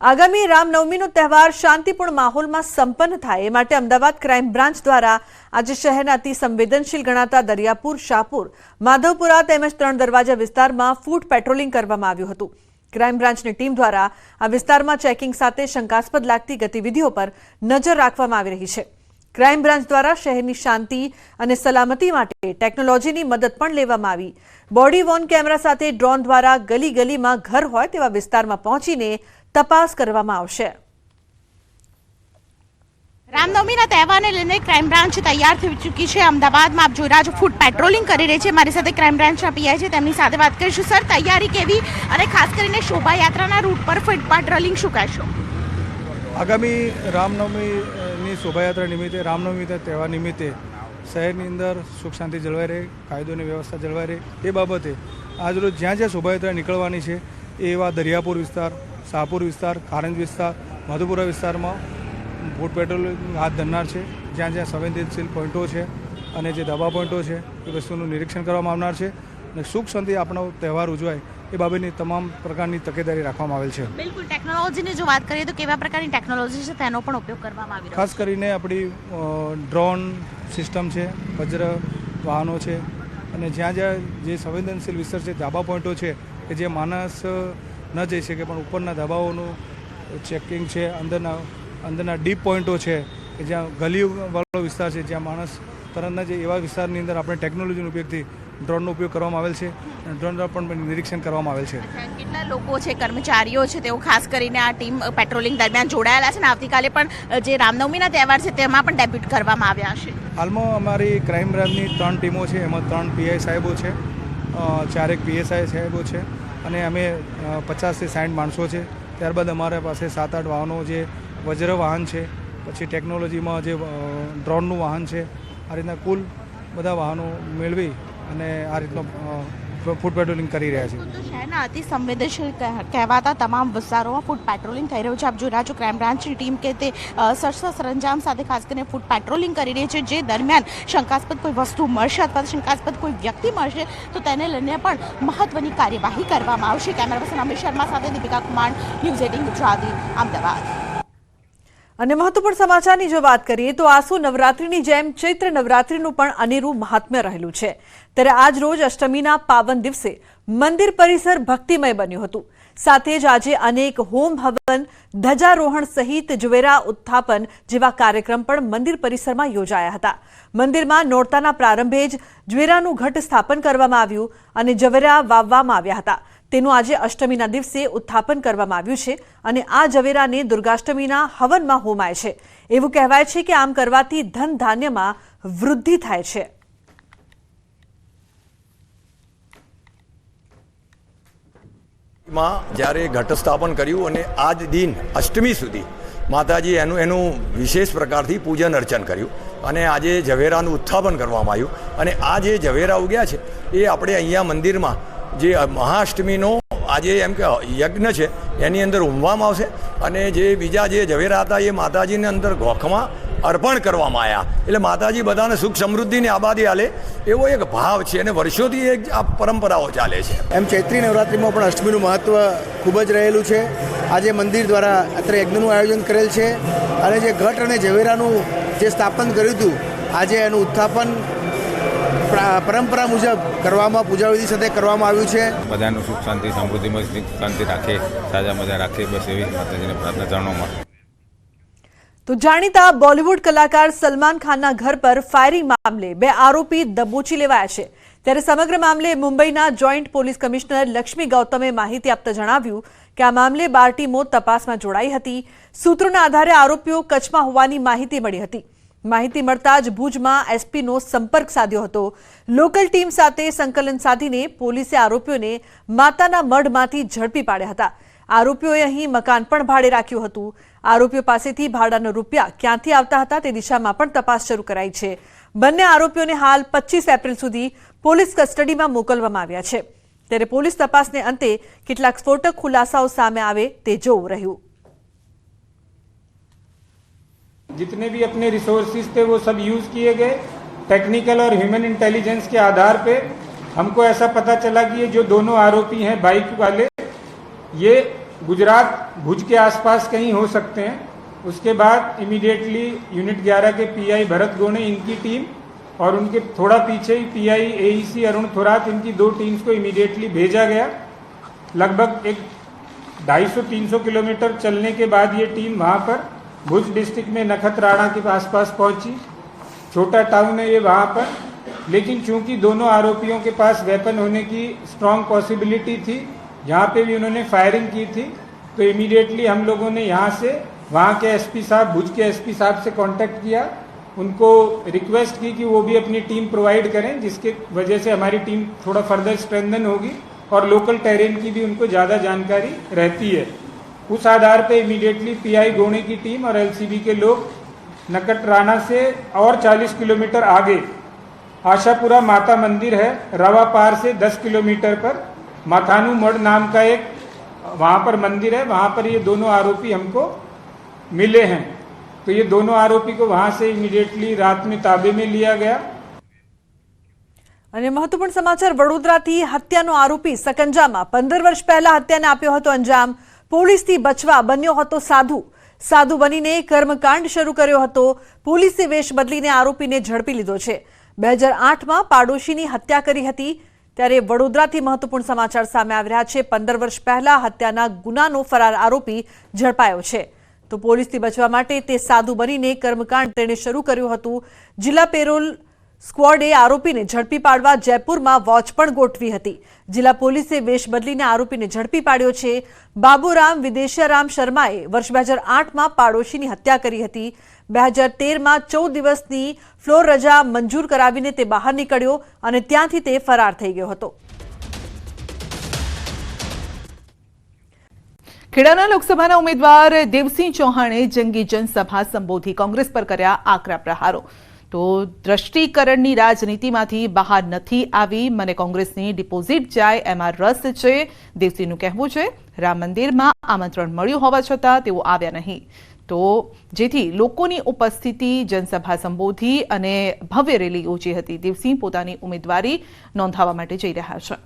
આગામી રામનવમીનો તહેવાર શાંતિપૂર્ણ માહોલમાં સંપન્ન થાય એ માટે અમદાવાદ ક્રાઇમ બ્રાન્ચ દ્વારા આજે શહેરના અતિ સંવેદનશીલ ગણાતા દરિયાપુર, શાહપુર, માધવપુરા તેમજ ત્રણ દરવાજા વિસ્તારમાં ફૂટ પેટ્રોલિંગ કરવામાં આવ્યું હતું। ક્રાઇમ બ્રાન્ચની ટીમ દ્વારા આ વિસ્તારમાં ચેકિંગ સાથે શંકાસ્પદ લાગતી ગતિવિધિઓ પર નજર રાખવામાં આવી રહી છે। ક્રાઇમ બ્રાન્ચ દ્વારા શહેરની શાંતિ અને સલામતી માટે ટેકનોલોજીની મદદ પણ લેવામાં આવી। બોડી વોર્ન કેમેરા સાથે ડ્રોન દ્વારા ગલી ગલીમાં ઘર હોય તેવા વિસ્તારમાં પહોંચીને તપાસ કરવામાં આવશે। રામનવમીના તહેવારને લઈને ક્રાઇમ બ્રાન્ચ તૈયાર થઈ ચૂકી છે। અમદાવાદમાં આપ જોઈ રહ્યા છો ફૂટ પેટ્રોલિંગ કરી રહી છે। મારી સાથે ક્રાઇમ બ્રાન્ચના પીઆઈ છે, તેમની સાથે વાત કરીશું। સર, તૈયારી કેવી અને ખાસ કરીને શોભાયાત્રાના રૂટ પર ફૂટ પેટ્રોલિંગ શું કહેશો? આગામી રામનવમીની શોભાયાત્રા નિમિત્તે, રામનવમી તહેવાર નિમિત્તે શહેરની અંદર સુખ શાંતિ જળવાઈ રહે, કાયદોની વ્યવસ્થા જળવાઈ રહે એ બાબતે આજરોજ જ્યાં જ્યાં શોભાયાત્રા નીકળવાની છે એવા દરિયાપુર વિસ્તાર, શાહપુર વિસ્તાર, કારંજ વિસ્તાર, માધવપુરા વિસ્તારમાં ફૂટ પેટ્રોલિંગ હાથ ધરનાર છે। જ્યાં જ્યાં સંવેદનશીલ પોઈન્ટો છે અને જે દબાવ પોઈન્ટો છે એ વસ્તુનું નિરીક્ષણ કરવામાં આવનાર છે અને સુખ શાંતિ આપણો તહેવાર ઉજવાય એ બાબતની તમામ પ્રકારની તકેદારી રાખવામાં આવેલ છે। બિલકુલ, ટેકનોલોજીની જો વાત કરીએ તો કેવા પ્રકારની ટેકનોલોજી છે તેનો પણ ઉપયોગ કરવામાં આવી રહ્યો છે? ખાસ કરીને આપણી ડ્રોન સિસ્ટમ છે, વજ્ર વાહનો છે અને જ્યાં જ્યાં જે સંવેદનશીલ વિસ્તાર છે, ધાબા પોઈન્ટો છે કે જે માણસ ન જઈ શકે પણ ઉપરના ધાબાઓનું ચેકિંગ છે, અંદરના ડીપ પોઈન્ટો છે કે જ્યાં ગલીવાળો વિસ્તાર છે જ્યાં માણસ તરત ન જાય એવા વિસ્તારની અંદર આપણે ટેકનોલોજીનો ઉપયોગથી ડ્રોનનો ઉપયોગ કરવામાં આવેલ છે અને ડ્રોન પણ નિરીક્ષણ કરવામાં આવેલ છે। કેટલા લોકો છે, કર્મચારીઓ છે, તેઓ ખાસ કરીને આ ટીમ પેટ્રોલિંગ દરમિયાન જોડાયેલા છે અને આવતીકાલે પણ જે રામનવમીના તહેવાર છે તેમાં પણ ડેબ્યુટ કરવામાં આવ્યા હશે? હાલમાં અમારી ક્રાઇમ બ્રાન્ચની 3 ટીમો છે, એમાં 3 પીઆઈ સાહેબો છે, 4 પીએસઆઈ સાહેબો છે અને અમે 50 થી 60 માણસો છે। ત્યારબાદ અમારા પાસે 7-8 વાહનો જે વજ્ર વાહન છે, પછી ટેકનોલોજીમાં જે ડ્રોનનું વાહન છે, આ રીતના કુલ બધા વાહનો મેળવી અને આ રીતનો ફૂટ પેટ્રોલિંગ કરી રહ્યા છે। તો શહેરના અતિ સંવેદનશીલ કહેવાતા તમામ વિસ્તારોમાં ફૂટ પેટ્રોલિંગ થઈ રહ્યું છે। આપ જોઈ રહ્યા છો ક્રાઇમ બ્રાન્ચની ટીમ કે તે શસ્ત્ર સરંજામ સાથે ખાસ કરીને ફૂટ પેટ્રોલિંગ કરી રહી છે। જે દરમિયાન શંકાસ્પદ કોઈ વસ્તુ મળશે અથવા શંકાસ્પદ કોઈ વ્યક્તિ મળશે તો તેને લઈને પણ મહત્વની કાર્યવાહી કરવામાં આવશે। કેમેરા પર્સન અમિત શર્મા સાથે દીપિકા કુમાર, ન્યૂઝ 18 ગુજરાતી, અમદાવાદ। અને મહત્વપૂર્ણ સમાચારની જો વાત કરીએ તો આસુ નવરાત્રીની જેમ ચૈત્ર નવરાત્રીનું પણ અનેરું મહાત્મ્ય રહેલું છે। ત્યારે આજ રોજ અષ્ટમીના પાવન દિવસે મંદિર પરિસર ભક્તિમય બન્યું હતું। સાથે જ આજે અનેક હોમ હવન, ધજારોહણ સહિત જવેરા ઉત્થાપન જેવા કાર્યક્રમ પણ મંદિર પરિસરમાં યોજાયા હતા। મંદિરમાં નોરતાના પ્રારંભે જ જવેરાનું ઘટ સ્થાપન કરવામાં આવ્યું અને જવેરા વાવવામાં આવ્યા હતા। તેનું આજે અષ્ટમીના દિવસે ઉત્થાપન કરવામાં આવ્યું છે અને આ જવેરાને દુર્ગાષ્ટમીના હવનમાં હોમાય છે। એવું કહેવાય છે કે આમ કરવાથી ધન ધાન્યમાં વૃદ્ધિ થાય છે। જ્યારે ઘટ સ્થાપન કર્યું અને આજ દિન અષ્ટમી સુધી માતાજી એનું વિશેષ પ્રકારથી પૂજન અર્ચન કર્યું અને આજે ઝવેરાનું ઉત્થાપન કરવામાં આવ્યું અને આ જે ઝવેરા ઉગ્યા છે એ આપણે અહીંયા મંદિરમાં જે મહાઅષ્ટમીનો આજે એમ કે યજ્ઞ છે એની અંદર ઉમવામાં આવશે અને જે બીજા જે ઝવેરા હતા એ માતાજીને અંદર ગોખમાં અર્પણ કરવામાં આવ્યા। એટલે માતાજી બધાને સુખ સમૃદ્ધિની આબાદી આલે એવો એક ભાવ છે અને વર્ષોથી એક આ પરંપરાઓ ચાલે છે। એમ ચૈત્રી નવરાત્રિમાં પણ અષ્ટમીનું મહત્ત્વ ખૂબ જ રહેલું છે। આજે મંદિર દ્વારા અત્યારે યજ્ઞનું આયોજન કરેલ છે અને જે ઘટ અને ઝવેરાનું જે સ્થાપન કર્યું હતું આજે એનું ઉત્થાપન પરંપરા મુજબ કરવામાં, પૂજાવિધિ સાથે કરવામાં આવ્યું છે। બધાનું સુખ શાંતિ સમૃદ્ધિમાં સુખ શાંતિ રાખે, સાજા મજા રાખે, બસ એવી માતાજીને પ્રાર્થના ચરણોમાં। તો જાણીતા બોલિવૂડ કલાકાર સલમાન ખાનના ઘર પર ફાયરિંગ મામલે 2 આરોપી દબોચી લેવાયા છે। ત્યારે સમગ્ર મામલે મુંબઈના જોઈન્ટ પોલીસ કમિશનર લક્ષ્મી ગૌતમે માહિતી આપતા જણાવ્યું કે આ મામલે 12 ટીમો તપાસમાં જોડાઈ હતી। સૂત્રોના આધારે આરોપીઓ કચ્છમાં હોવાની માહિતી મળી હતી। માહિતી મળતા જ ભુજમાં એસપીનો સંપર્ક સાધ્યો હતો। લોકલ ટીમ સાથે સંકલન સાધીને પોલીસે આરોપીઓને માતાના મઢમાંથી ઝડપી પાડ્યા હતા। આરોપીઓએ અહીં મકાન પણ ભાડે રાખ્યું હતું। આરોપીઓ પાસેથી ભાડાના રૂપિયા ક્યાંથી આવતા હતા તે દિશામાં પણ તપાસ શરૂ કરાઈ છે। બંને આરોપીઓને હાલ 25 એપ્રિલ સુધી પોલીસ કસ્ટડીમાં મોકલવામાં આવ્યા છે। ત્યારે પોલીસ તપાસને અંતે કેટલાક સ્ફોટક ખુલાસાઓ સામે આવે તે જોવું રહ્યું। जितने भी अपने रिसोर्सेज थे वो सब यूज़ किए गए। टेक्निकल और ह्यूमन इंटेलिजेंस के आधार पे हमको ऐसा पता चला कि ये जो दोनों आरोपी हैं बाइक वाले, ये गुजरात भुज के आसपास कहीं हो सकते हैं। उसके बाद इमीडिएटली यूनिट 11 के पीआई भरत गोणे, इनकी टीम और उनके थोड़ा पीछे ही पीआई एईसी अरुण थोरात, इनकी 2 टीम्स को इमीडिएटली भेजा गया। लगभग एक 250-300 किलोमीटर चलने के बाद ये टीम वहाँ पर भुज डिस्ट्रिक्ट में नखत्राणा के आसपास पहुंची। छोटा टाउन है ये वहाँ पर, लेकिन चूंकि दोनों आरोपियों के पास वेपन होने की स्ट्रॉन्ग पॉसिबिलिटी थी, यहाँ पे भी उन्होंने फायरिंग की थी, तो इमीडिएटली हम लोगों ने यहाँ से वहाँ के एसपी साहब, भुज के एसपी साहब से कांटेक्ट किया, उनको रिक्वेस्ट की कि वो भी अपनी टीम प्रोवाइड करें, जिसके वजह से हमारी टीम थोड़ा फर्दर स्ट्रेंथन होगी और लोकल टेरेन की भी उनको ज़्यादा जानकारी रहती है। उस आधार पे इमीडिएटली पीआई गोणे की टीम और एलसीबी के लोग नकटराना से और 40 किलोमीटर आगे आशापुरा माता मंदिर है, रवा पार से 10 किलोमीटर पर माथानू मठ नाम का एक वहाँ पर मंदिर है, वहाँ पर ये दोनों आरोपी हमको मिले हैं। तो ये दोनों आरोपी को वहाँ से इमीडिएटली रात में ताबे में लिया गया। અને મહત્વપૂર્ણ સમાચાર વડોદરાથી હત્યાનો આરોપી સકંજામાં 15 વર્ષ પહેલા હત્યાને આપ્યો હતો અંજામ। પોલીસથી બચવા બન્યો હતો સાધુ બનીને કર્મકાંડ શરૂ કર્યો હતો। પોલીસે વેશ બદલીને આરોપીને ઝડપી લીધો છે। 2008માં પાડોશીની હત્યા કરી હતી। ત્યારે વડોદરાથી મહત્વપૂર્ણ સમાચાર સામે આવી રહ્યા છે। 15 વર્ષ પહેલા હત્યાના ગુનાનો ફરાર આરોપી ઝડપાયો છે। તો પોલીસથી બચવા માટે તે સાધુ બનીને કર્મકાંડ તેણે શરૂ કર્યું હતું। જિલ્લા પેરોલ સ્ક્વોડે આરોપીને ઝડપી પાડવા જયપુરમાં વોચ પણ ગોઠવી હતી। જિલ્લા પોલીસે વેશ બદલીને આરોપીને ઝડપી પાડ્યો છે। બાબુરામ વિદેશિયારામ શર્માએ વર્ષ 2008માં પાડોશીની હત્યા કરી હતી। 2013માં 14 દિવસની ફ્લોર રજા મંજૂર કરાવીને તે બહાર નીકળ્યો અને ત્યાંથી તે ફરાર થઈ ગયો હતો। ખેડાના લોકસભાના ઉમેદવાર દેવસિંહ ચૌહાણે જંગી જનસભા સંબોધી કોંગ્રેસ પર કર્યા આકરા પ્રહારો। તો દ્રષ્ટિકરણની રાજનીતિમાંથી બહાર નથી આવી, મને કોંગ્રેસની ડિપોઝિટ જાય એમાં રસ છે, દેવસિંહનું કહેવું છે। રામ મંદિરમાં આમંત્રણ મળ્યું હોવા છતાં તેઓ આવ્યા નહીં, તો જેથી લોકોની ઉપસ્થિતિ જનસભા સંબોધી અને ભવ્ય રેલી યોજી હતી। દેવસિંહ પોતાની ઉમેદવારી નોંધાવવા માટે જઈ રહ્યા છે।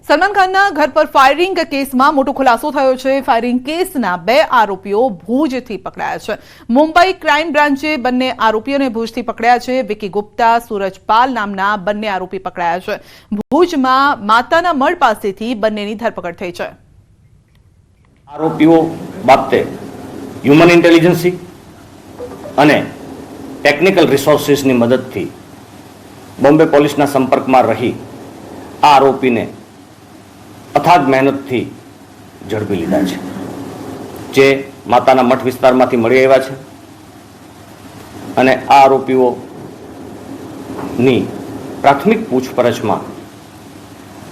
સલમાન ખાનના ઘર પર ફાયરિંગ કેસમાં મોટો ખુલાસો થયો છે। ફાયરિંગ કેસના 2 આરોપીઓ ભુજથી પકડાયા છે। મુંબઈ ક્રાઇમ બ્રાન્ચે બંને આરોપીઓને ભુજથી પકડ્યા છે। વિકી ગુપ્તા, સૂરજ પાલ નામના બંને આરોપી પકડાયા છે। ભુજમાં માતાના મઢ પાસેથી બંનેની ધરપકડ થઈ છે। આરોપીઓ બાબતે હ્યુમન ઇન્ટેલિજન્સી અને ટેકનિકલ રિસોર્સિસની મદદથી બોમ્બે પોલીસના સંપર્કમાં રહી આ આરોપીને અથાગ મહેનતથી ઝડપી લીધા છે, જે માતાના મઠ વિસ્તારમાંથી મળી આવ્યા છે। અને આ આરોપીઓની પ્રાથમિક પૂછપરછમાં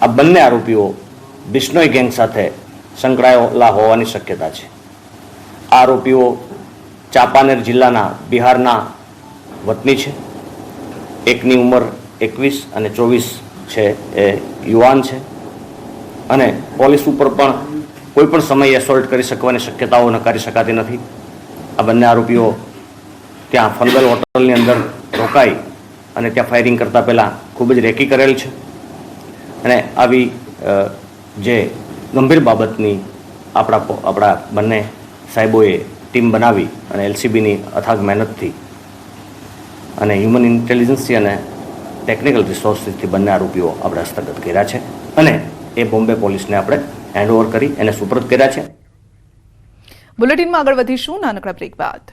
આ બંને આરોપીઓ બિશ્નોઈ ગેંગ સાથે સંકળાયેલા હોવાની શક્યતા છે। આ આરોપીઓ ચાંપાનેર જિલ્લાના બિહારના વતની છે। એકની ઉંમર 21 અને 24 છે, એ યુવાન છે અને પોલીસ ઉપર પણ કોઈ પણ સમયે એસોલ્ટ કરી શકવાની શક્યતાઓ નકારી શકાતી નથી। આ બંને આરોપીઓ ત્યાં ફંગલ હોટલની અંદર રોકાઈ અને ત્યાં ફાયરિંગ કરતા પહેલાં ખૂબ જ રેકી કરેલ છે અને આવી જે ગંભીર બાબતની આપણા બંને સાહેબોએ ટીમ બનાવી અને એલસીબીની અથાગ મહેનતથી અને હ્યુમન ઇન્ટેલિજન્સી અને ટેકનિકલ રિસોર્સિસથી બંને આરોપીઓ આપણે હસ્તગત કર્યા છે અને એ બોમ્બે પોલીસને આપણે હેન્ડઓવર કરી એને સુપરત કર્યા છે। બુલેટિનમાં આગળ વધીશું નાનકડા બ્રેક બાદ।